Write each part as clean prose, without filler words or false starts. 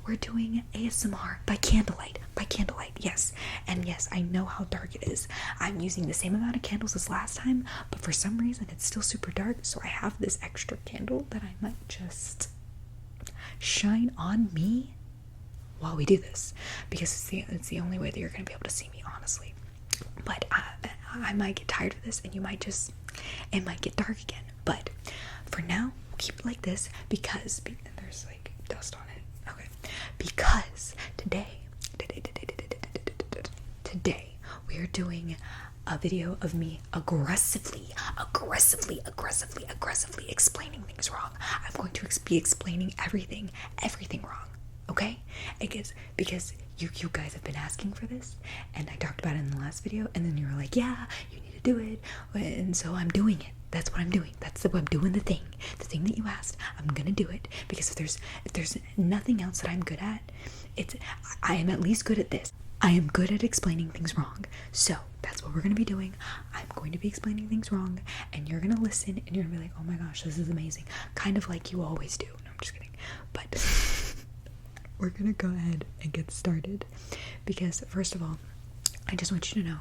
we're doing ASMR by candlelight. Yes. And yes, I know how dark it is. I'm using the same amount of candles as last time, but for some reason it's still super dark, so I have this extra candle that I might just shine on me while we do this, because it's the only way that you're going to be able to see me, honestly. But I might get tired of this, and it might get dark again. But for now, we'll keep it like this, because there's like dust on it. Okay. Because today we are doing a video of me aggressively explaining things wrong. I'm going to be explaining everything wrong. Okay? Because you guys have been asking for this, and I talked about it in the last video, and then you were like, yeah, you need to do it, and so I'm doing it. That's what I'm doing. I'm doing the thing that you asked. I'm gonna do it, because if there's nothing else that I'm good at, I am at least good at this. I am good at explaining things wrong. So that's what we're gonna be doing. I'm going to be explaining things wrong, and you're gonna listen, and you're gonna be like, oh my gosh, this is amazing, kind of like you always do. No, I'm just kidding. But we're gonna go ahead and get started, because first of all, I just want you to know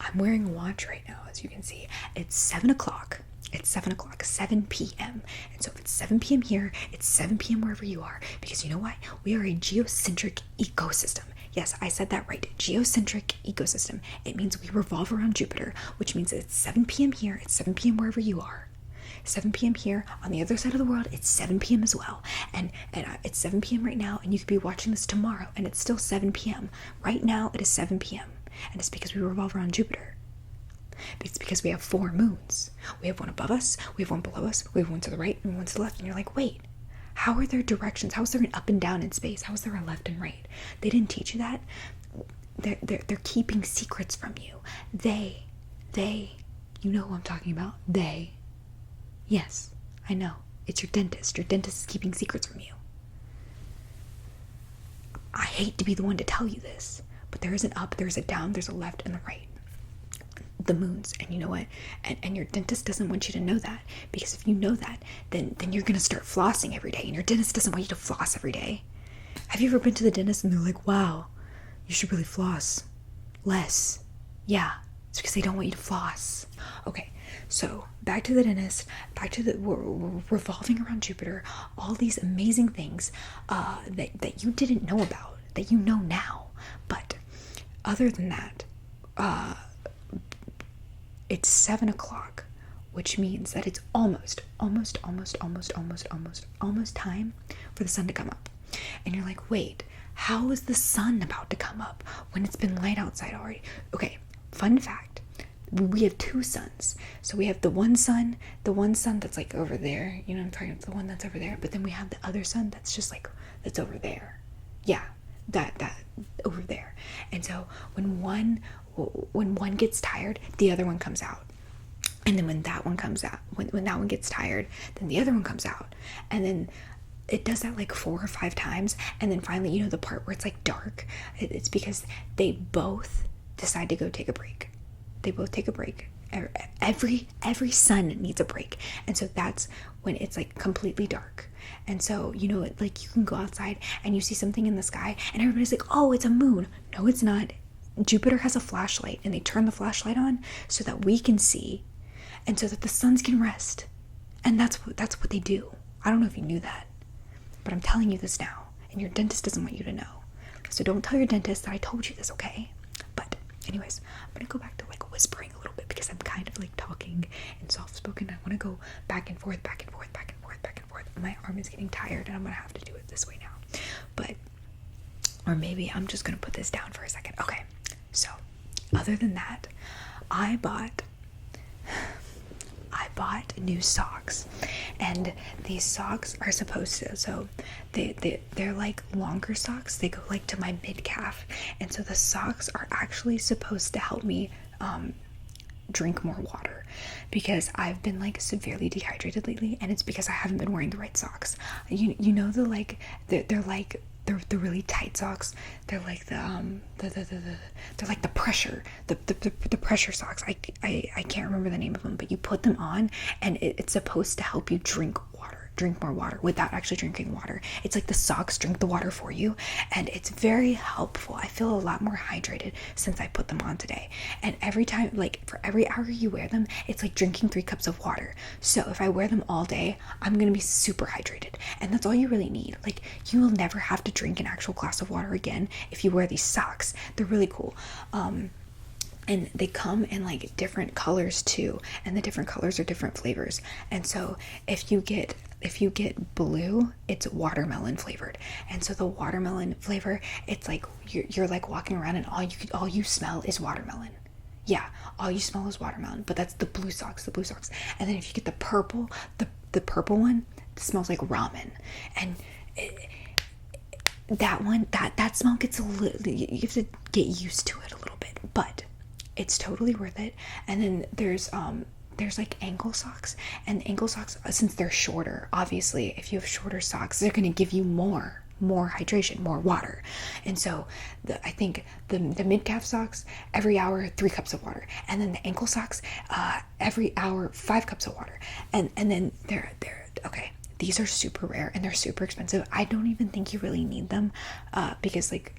I'm wearing a watch right now. As you can see, it's 7 o'clock. It's 7 o'clock, 7 p.m. And so if it's 7 p.m. here, it's 7 p.m. wherever you are, because you know why? We are a geocentric ecosystem. Yes, I said that right. Geocentric ecosystem. It means we revolve around Jupiter, which means it's 7 p.m. here, it's 7 p.m. wherever you are. 7 p.m. here. On the other side of the world, it's 7 p.m. as well. And it's 7 p.m. right now, and you could be watching this tomorrow, and it's still 7 p.m. Right now, it is 7 p.m. And it's because we revolve around Jupiter. It's because we have 4 moons. We have one above us, we have one below us, we have one to the right, and one to the left. And you're like, wait, how are there directions? How is there an up and down in space? How is there a left and right? They didn't teach you that. They're keeping secrets from you. They, you know who I'm talking about. They. Yes, I know. It's your dentist. Your dentist is keeping secrets from you. I hate to be the one to tell you this, but there is an up, there's a down, there's a left and the right. The moons. And you know what? And your dentist doesn't want you to know that, because if you know that, then you're going to start flossing every day, and your dentist doesn't want you to floss every day. Have you ever been to the dentist and they're like, wow, you should really floss less? Yeah, it's because they don't want you to floss. Okay, so back to the dentist, back to we're revolving around Jupiter, all these amazing things that you didn't know about, that you know now. But other than that, it's 7 o'clock, which means that it's almost time for the sun to come up. And you're like, wait, how is the sun about to come up when it's been light outside already? Okay, fun fact, we have 2 suns. So we have the one sun that's like over there, you know what I'm talking about, the one that's over there, but then we have the other sun that's just like, that's over there. Yeah, that over there. And so when one gets tired, the other one comes out. And then when that one comes out, when that one gets tired, then the other one comes out. And then it does that like 4 or 5 times. And then finally, you know, the part where it's like dark, it's because they both decide to go take a break. They both take a break. Every sun needs a break. And so that's when it's like completely dark. And so, you know, like you can go outside and you see something in the sky and everybody's like, oh, it's a moon. No, it's not. Jupiter has a flashlight, and they turn the flashlight on so that we can see, and so that the suns can rest. And that's what they do. I don't know if you knew that, but I'm telling you this now, and your dentist doesn't want you to know. So don't tell your dentist that I told you this, okay? But anyways, I'm gonna go back to like whispering a little bit, because I'm kind of like talking and soft-spoken. I want to go back and forth. My arm is getting tired, and I'm gonna have to do it this way now. But, or maybe I'm just gonna put this down for a second. Okay. So, other than that, I bought new socks, and these socks are supposed to, so they're like longer socks. They go like to my mid-calf, and so the socks are actually supposed to help me drink more water, because I've been like severely dehydrated lately, and it's because I haven't been wearing the right socks. You know, they're like the really tight socks. They're like they're like the pressure socks. I can't remember the name of them, but you put them on and it's supposed to help you drink water. drink more water without actually drinking water. It's like the socks drink the water for you, and it's very helpful. I feel a lot more hydrated since I put them on today. And every time, like for every hour you wear them, it's like drinking 3 cups of water. So if I wear them all day, I'm gonna be super hydrated, and that's all you really need. Like, you will never have to drink an actual glass of water again if you wear these socks. They're really cool. And they come in like different colors too, and the different colors are different flavors. And so if you get blue, it's watermelon flavored. And so the watermelon flavor, it's like you're like walking around and all you smell is watermelon. Yeah, all you smell is watermelon. But that's the blue socks. And then if you get the purple one, it smells like ramen. And that one, that smell gets a little, you have to get used to it a little bit, but it's totally worth it. And then there's like ankle socks, and ankle socks, since they're shorter, obviously if you have shorter socks, they're going to give you more hydration, more water. And so I think the mid-calf socks, every hour 3 cups of water, and then the ankle socks, every hour 5 cups of water. And then they're okay, these are super rare and they're super expensive. I don't even think you really need them, because like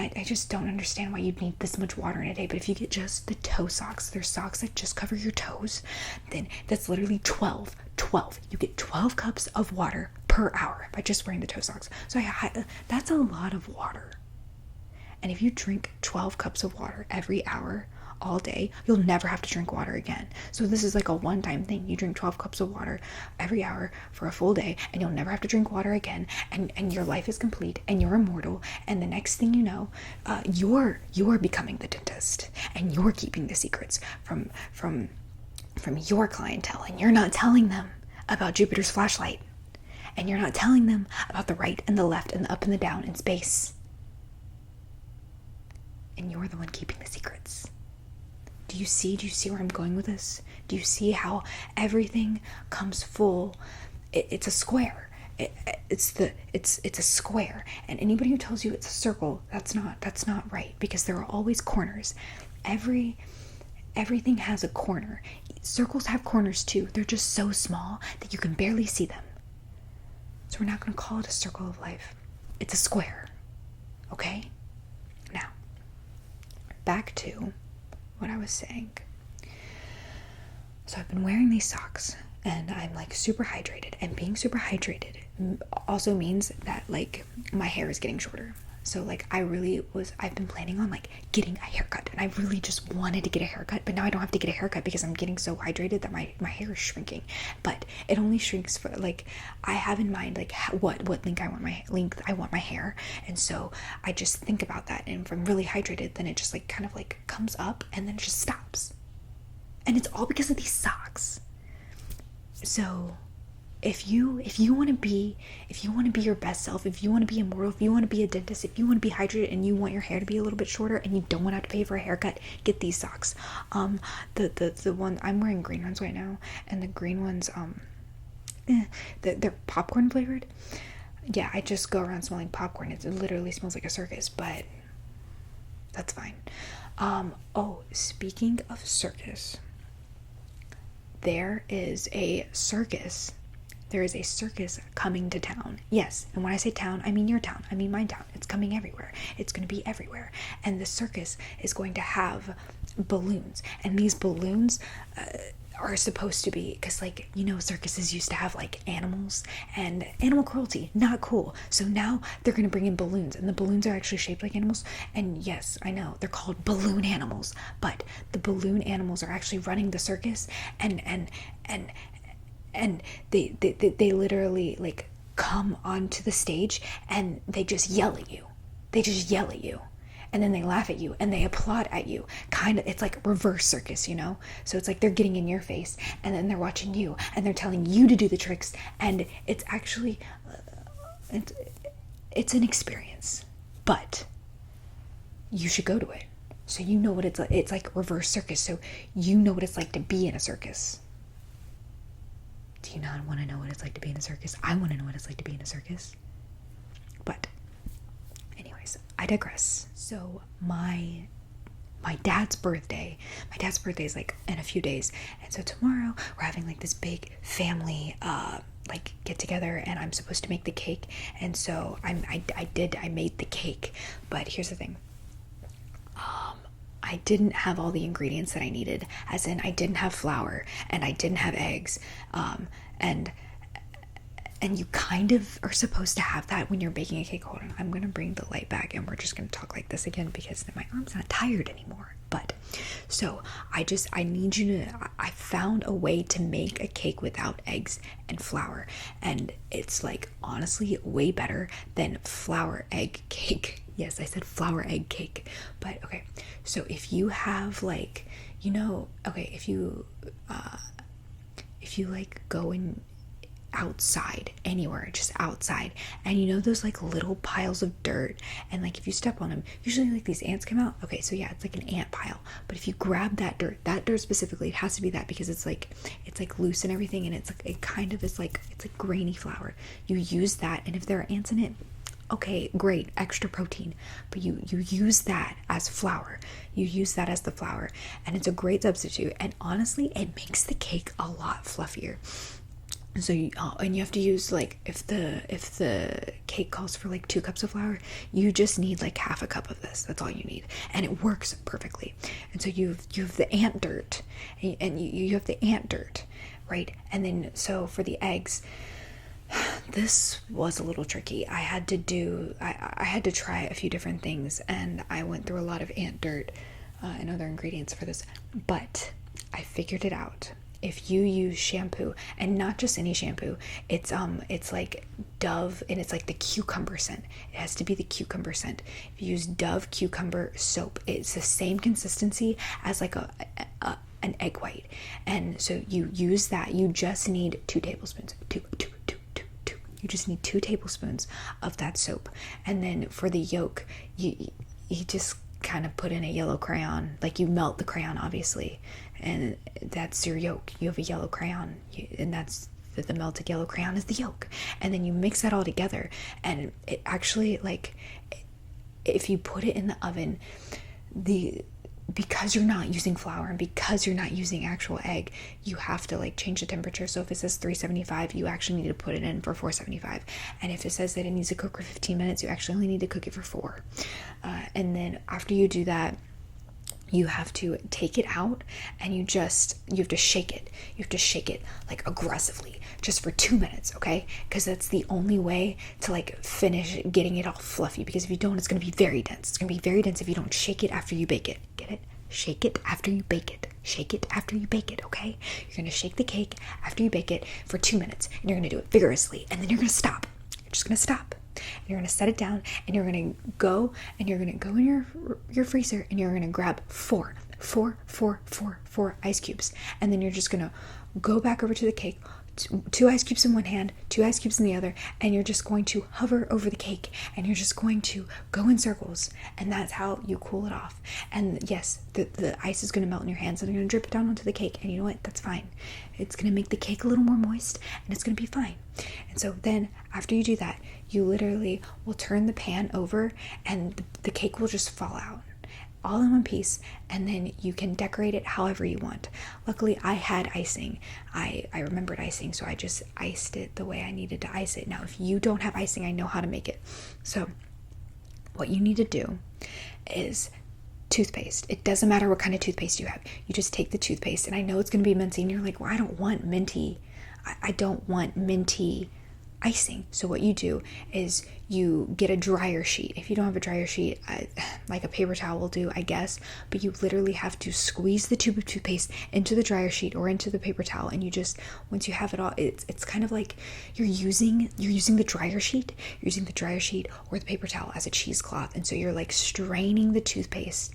I just don't understand why you'd need this much water in a day. But if you get just the toe socks, they're socks that just cover your toes, then that's literally 12. You get 12 cups of water per hour by just wearing the toe socks. So that's a lot of water. And if you drink 12 cups of water every hour, all day, you'll never have to drink water again. So this is like a one-time thing. You drink 12 cups of water every hour for a full day, and you'll never have to drink water again, and your life is complete, and you're immortal. And the next thing you know, you're becoming the dentist, and you're keeping the secrets from your clientele, and you're not telling them about Jupiter's flashlight, and you're not telling them about the right and the left and the up and the down in space, and you're the one keeping the secrets. Do you see where I'm going with this? Do you see how everything comes full? It's a square. It's a square. And anybody who tells you it's a circle, that's not right, because there are always corners. Everything has a corner. Circles have corners too. They're just so small that you can barely see them. So we're not going to call it a circle of life. It's a square. Okay? Now, back to what I was saying. So I've been wearing these socks, and I'm like super hydrated, and being super hydrated also means that like my hair is getting shorter. So like I've been planning on like getting a haircut, and I really just wanted to get a haircut, but now I don't have to get a haircut because I'm getting so hydrated that my hair is shrinking. But it only shrinks for like, I have in mind like what length I want my hair, and so I just think about that, and if I'm really hydrated, then it just like kind of like comes up and then it just stops. And it's all because of these socks. So if you want to be your best self, if you want to be immortal, if you want to be a dentist, if you want to be hydrated and you want your hair to be a little bit shorter and you don't want to have to pay for a haircut, get these socks. The one I'm wearing, green ones right now, and the green ones they're popcorn flavored. Yeah, I just go around smelling popcorn. It literally smells like a circus, but that's fine. Oh, speaking of circus, there is a circus coming to town. Yes, and when I say town, I mean your town. I mean my town. It's coming everywhere. It's going to be everywhere. And the circus is going to have balloons. And these balloons are supposed to be, because like, you know, circuses used to have like animals, and animal cruelty, not cool. So now they're going to bring in balloons, and the balloons are actually shaped like animals. And yes, I know they're called balloon animals, but the balloon animals are actually running the circus, and they literally like come onto the stage, and they just yell at you. And then they laugh at you, and they applaud at you. Kind of, it's like reverse circus, you know? So it's like they're getting in your face, and then they're watching you, and they're telling you to do the tricks, and it's actually, it's an experience. But you should go to it, so you know what it's like. It's like reverse circus, so you know what it's like to be in a circus. Do you not want to know what it's like to be in a circus? I want to know what it's like to be in a circus. But anyways, I digress. So my dad's birthday is like in a few days, and so tomorrow we're having like this big family like get together and I'm supposed to make the cake. And so I made the cake, but here's the thing. I didn't have all the ingredients that I needed, as in I didn't have flour and I didn't have eggs. And you kind of are supposed to have that when you're baking a cake. Hold on, I'm gonna bring the light back and we're just gonna talk like this again because my arm's not tired anymore. But so I need you to, I found a way to make a cake without eggs and flour, and it's like honestly way better than flour egg cake. Yes, I said flour egg cake. But okay, so if you have like, okay, if you like go in outside anywhere, just outside, and those like little piles of dirt, and like if you step on them, usually like these ants come out. Okay, so yeah, it's like an ant pile. But if you grab that dirt specifically, it has to be that because it's like loose and everything, and it's like it kind of is like, it's like grainy flour. You use that, and if there are ants in it, okay, great, extra protein. But you use that as flour. You use that as the flour, and it's a great substitute. And honestly, it makes the cake a lot fluffier. So you have to use, like, if the cake calls for like 2 cups of flour, you just need like half a cup of this. That's all you need, and it works perfectly. And so you have the ant dirt, and you have the ant dirt, right? And then so for the eggs, this was a little tricky. I had to try a few different things, and I went through a lot of ant dirt and other ingredients for this, but I figured it out. If you use shampoo, and not just any shampoo, it's like Dove, and it's like the cucumber scent. It has to be the cucumber scent. If you use Dove cucumber soap, it's the same consistency as like an egg white. And so you use that. You just need 2 tablespoons. Two. You just need 2 tablespoons of that soap. And then for the yolk, you just kind of put in a yellow crayon. Like you melt the crayon, obviously, and that's your yolk. You have a yellow crayon, and that's the melted yellow crayon is the yolk. And then you mix that all together, and it actually, like, if you put it in the oven, because you're not using flour and because you're not using actual egg, you have to like change the temperature. So if it says 375, you actually need to put it in for 475. And if it says that it needs to cook for 15 minutes, you actually only need to cook it for 4. And then after you do that, you have to take it out, and you have to shake it. You have to shake it like aggressively just for 2 minutes, okay? Because that's the only way to like finish getting it all fluffy, because if you don't, it's going to be very dense. It's going to be very dense if you don't shake it after you bake it. Get it? Shake it after you bake it. Shake it after you bake it, okay? You're going to shake the cake after you bake it for 2 minutes, and you're going to do it vigorously, and then you're going to stop. You're just going to stop. And you're going to set it down, and you're going to go in your freezer, and you're going to grab 4 ice cubes. And then you're just going to go back over to the cake, 2 ice cubes in one hand, 2 ice cubes in the other, and you're just going to hover over the cake, and you're just going to go in circles, and that's how you cool it off. And yes, the ice is going to melt in your hands, and you're going to drip it down onto the cake, and you know what? That's fine. It's going to make the cake a little more moist, and it's going to be fine. And so then after you do that, you literally will turn the pan over, and the cake will just fall out all in one piece, and then you can decorate it however you want. Luckily, I had icing. I remembered icing, so I just iced it the way I needed to ice it. Now, if you don't have icing, I know how to make it. So what you need to do is toothpaste. It doesn't matter what kind of toothpaste you have. You just take the toothpaste, and I know it's going to be minty, and you're like, well, I don't want minty. I don't want minty icing. So what you do is you get a dryer sheet. If you don't have a dryer sheet, like a paper towel will do, I guess, but you literally have to squeeze the tube of toothpaste into the dryer sheet or into the paper towel, and you just, once you have it all, it's kind of like you're using the dryer sheet or the paper towel as a cheesecloth. And so you're like straining the toothpaste.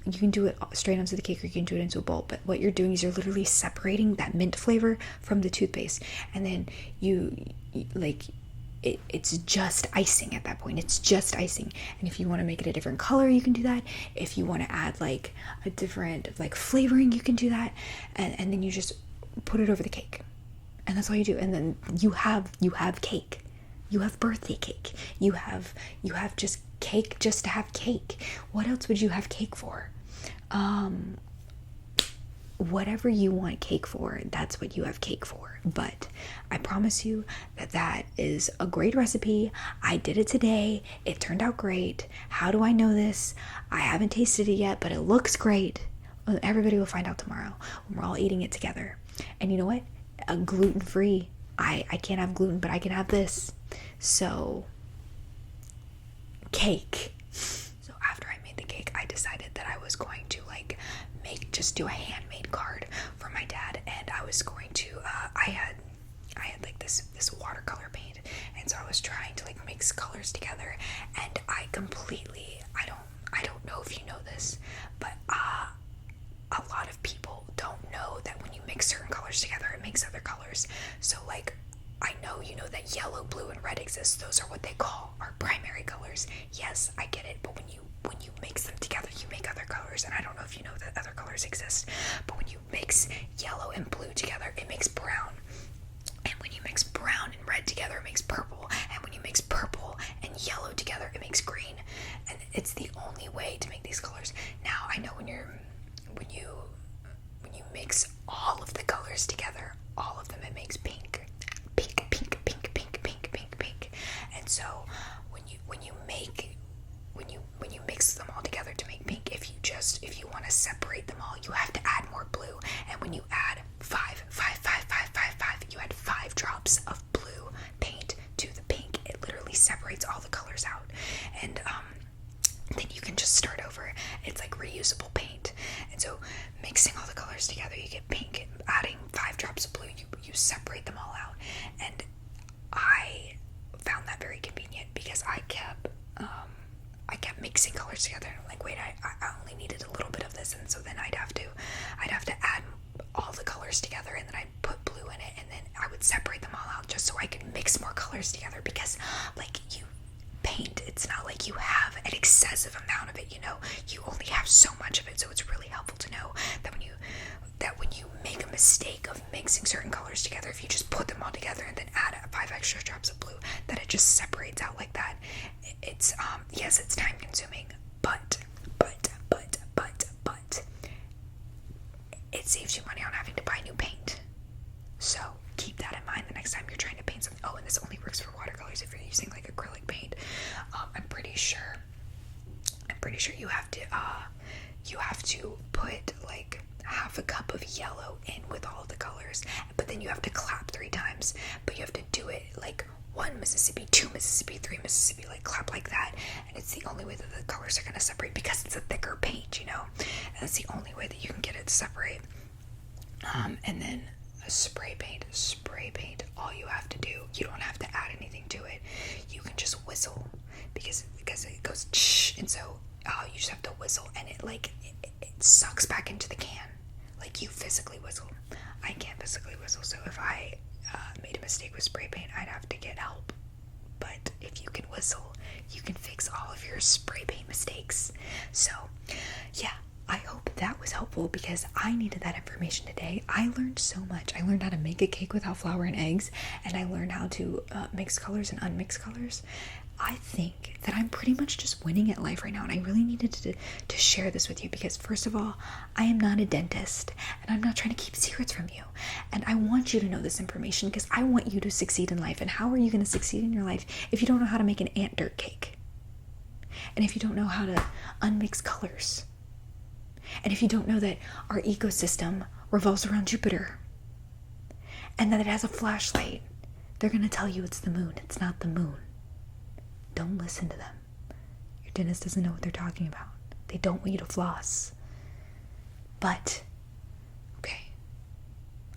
You can do it straight onto the cake, or you can do it into a bowl, but what you're doing is you're literally separating that mint flavor from the toothpaste, and then it's just icing at that point. It's just icing. And if you want to make it a different color, you can do that. If you want to add like a different like flavoring, you can do that, and then you just put it over the cake, and that's all you do. And then you have cake. You have birthday cake. You have just cake just to have cake. What else would you have cake for? whatever you want cake for, that's what you have cake for. But I promise you that that is a great recipe. I did it today. It turned out great. How do I know this? I haven't tasted it yet, but it looks great. Everybody will find out tomorrow when we're all eating it together. And you know what? Gluten-free. I can't have gluten, but I can have this. So, cake. So after I made the cake, I decided that I was going to just do a handmade card for my dad, and I was going to I had like this watercolor paint, and so I was trying to like mix colors together, and I don't know if you know this, but a lot of people don't know that when you mix certain colors together, it makes other colors. So like, I know you know that yellow, blue, and red exist. Those are what they call our primary colors. Yes, I get it, but when you mix them together, you make other colors. And I don't know if you know that other colors exist, but when you mix yellow and blue together, it makes brown. And when you mix brown and red together, it makes purple. And when you mix purple and yellow together, it makes green. And it's the only way to make these colors. Now, I know when you mix all of the colors together, all of them, it makes pink. And so when you mix them all together to make pink, if you want to separate them all, you have to add more blue. And when you add 5, you add 5 drops of blue paint to the pink. It literally separates all the colors out. And then you can just start over. It's like reusable paint. And so mixing all the colors together, you get pink. Adding 5 drops of blue, you separate them all out. And I found that very convenient because I kept mixing colors together. And I'm like, wait, I only needed a little bit of this, and so then I'd have to add all the colors together, and then I'd put blue in it, and then I would separate them all out just so I could mix more colors together. Because like, you paint, it's not like you have an excessive amount of it, you know, you only have so much of it. So it's really helpful to know that when you make a mistake of mixing certain colors together, if you just put them all together and then add 5 extra drops of blue, that it just separates out like that. It's yes, it's time consuming, but it saves you money on having to buy new paint. So keep that in mind the next time you're trying to paint something. Oh, and this only works for watercolors. If you're using like acrylic paint, I'm pretty sure you have to put like half a cup of yellow in with all of the colors, but then you have to clap 3 times. But you have to do it like 1 Mississippi, 2 Mississippi, 3 Mississippi, like clap like that. And it's the only way that the colors are going to separate, because it's a thicker paint, you know, and that's the only way that you can get it to separate. And then spray paint, all you have to do, you don't have to add anything to it. You can just whistle because it goes shh, and so you just have to whistle, and it sucks back into the can. Like, you physically whistle. I can't physically whistle, so if I made a mistake with spray paint, I'd have to get help. But if you can whistle, you can fix all of your spray paint mistakes. So yeah, I hope that was helpful, because I needed that information today. I learned so much. I learned how to make a cake without flour and eggs, and I learned how to mix colors and unmix colors. I think that I'm pretty much just winning at life right now, and I really needed to share this with you, because first of all, I am not a dentist, and I'm not trying to keep secrets from you, and I want you to know this information because I want you to succeed in life. And how are you going to succeed in your life if you don't know how to make an ant dirt cake, and if you don't know how to unmix colors, and if you don't know that our ecosystem revolves around Jupiter, and that it has a flashlight? They're going to tell you it's the moon. It's not the moon. Don't listen to them. Your dentist doesn't know what they're talking about. They don't want you to floss. But, okay,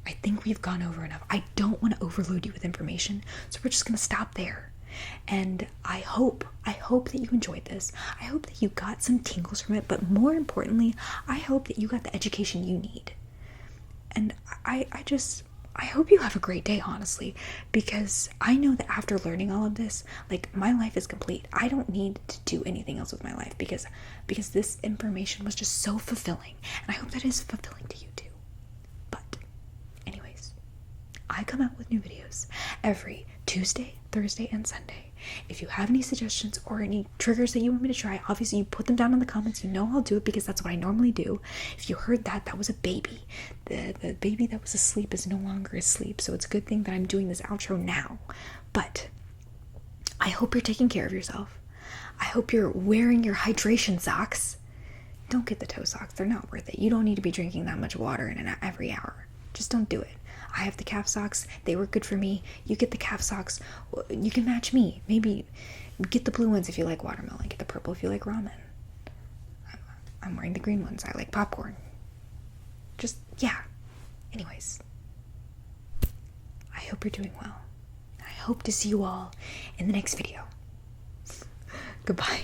I think we've gone over enough. I don't want to overload you with information, so we're just going to stop there. And I hope that you enjoyed this. I hope that you got some tingles from it, but more importantly, I hope that you got the education you need. And I hope you have a great day, honestly, because I know that after learning all of this, like, my life is complete. I don't need to do anything else with my life because this information was just so fulfilling, and I hope that is fulfilling to you too. But anyways, I come out with new videos every Tuesday, Thursday, and Sunday, If you have any suggestions or any triggers that you want me to try, obviously you put them down in the comments. You know I'll do it because that's what I normally do. If you heard that, that was a baby. The baby that was asleep is no longer asleep, so it's a good thing that I'm doing this outro now. But I hope you're taking care of yourself. I hope you're wearing your hydration socks. Don't get the toe socks. They're not worth it. You don't need to be drinking that much water in every hour. Just don't do it. I have the calf socks. They were good for me. You get the calf socks. You can match me. Maybe get the blue ones if you like watermelon. Get the purple if you like ramen. I'm wearing the green ones. I like popcorn. Just, yeah. Anyways, I hope you're doing well. I hope to see you all in the next video. Goodbye.